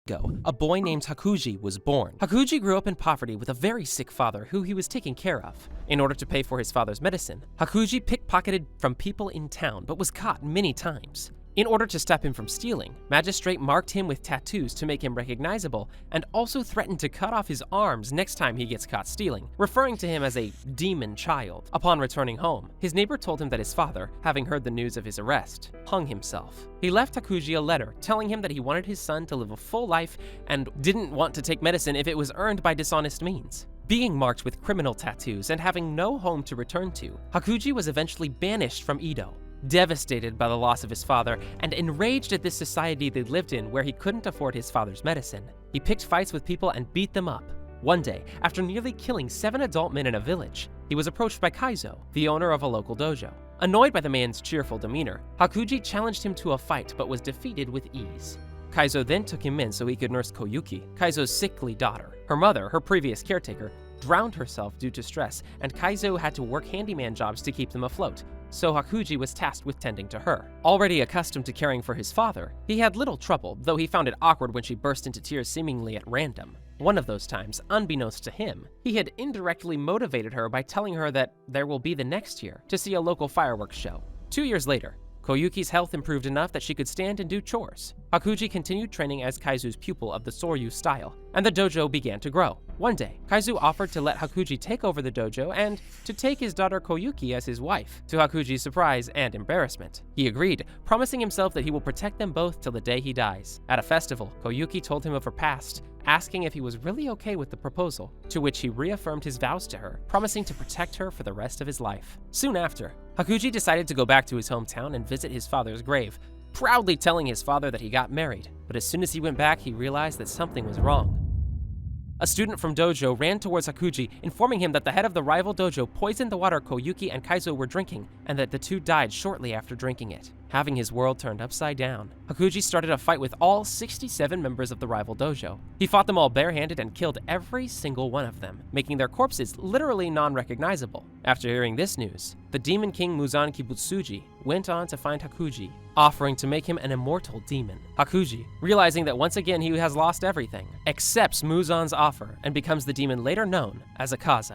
ago, a boy named Hakuji was born. Hakuji grew up in poverty with a very sick father who he was taking care of. In order to pay for his father's medicine, Hakuji pickpocketed from people in town but was caught many times. In order to stop him from stealing, Magistrate marked him with tattoos to make him recognizable and also threatened to cut off his arms next time he gets caught stealing, referring to him as a demon child. Upon returning home, his neighbor told him that his father, having heard the news of his arrest, hung himself. He left Hakuji a letter telling him that he wanted his son to live a full life and didn't want to take medicine if it was earned by dishonest means. Being marked with criminal tattoos and having no home to return to, Hakuji was eventually banished from Edo. Devastated by the loss of his father and enraged at this society they lived in where he couldn't afford his father's medicine, he picked fights with people and beat them up. One day, after nearly killing 7 adult men in a village, he was approached by Kaizo, the owner of a local dojo. Annoyed by the man's cheerful demeanor, Hakuji challenged him to a fight but was defeated with ease. Kaizo then took him in so he could nurse Koyuki, Kaizo's sickly daughter. Her mother, her previous caretaker, drowned herself due to stress, and Kaizo had to work handyman jobs to keep them afloat, so Hakuji was tasked with tending to her. Already accustomed to caring for his father, he had little trouble, though he found it awkward when she burst into tears seemingly at random. One of those times, unbeknownst to him, he had indirectly motivated her by telling her that there will be the next year to see a local fireworks show. 2 years later, Koyuki's health improved enough that she could stand and do chores. Hakuji continued training as Kaizu's pupil of the Soryu style, and the dojo began to grow. One day, Kaizu offered to let Hakuji take over the dojo and to take his daughter Koyuki as his wife, to Hakuji's surprise and embarrassment. He agreed, promising himself that he will protect them both till the day he dies. At a festival, Koyuki told him of her past, asking if he was really okay with the proposal, to which he reaffirmed his vows to her, promising to protect her for the rest of his life. Soon after, Hakuji decided to go back to his hometown and visit his father's grave, proudly telling his father that he got married. But as soon as he went back, he realized that something was wrong. A student from dojo ran towards Hakuji, informing him that the head of the rival dojo poisoned the water Koyuki and Kaizo were drinking, and that the two died shortly after drinking it. Having his world turned upside down, Hakuji started a fight with all 67 members of the rival dojo. He fought them all barehanded and killed every single one of them, making their corpses literally non-recognizable. After hearing this news, the Demon King Muzan Kibutsuji went on to find Hakuji, offering to make him an immortal demon. Hakuji, realizing that once again he has lost everything, accepts Muzan's offer and becomes the demon later known as Akaza.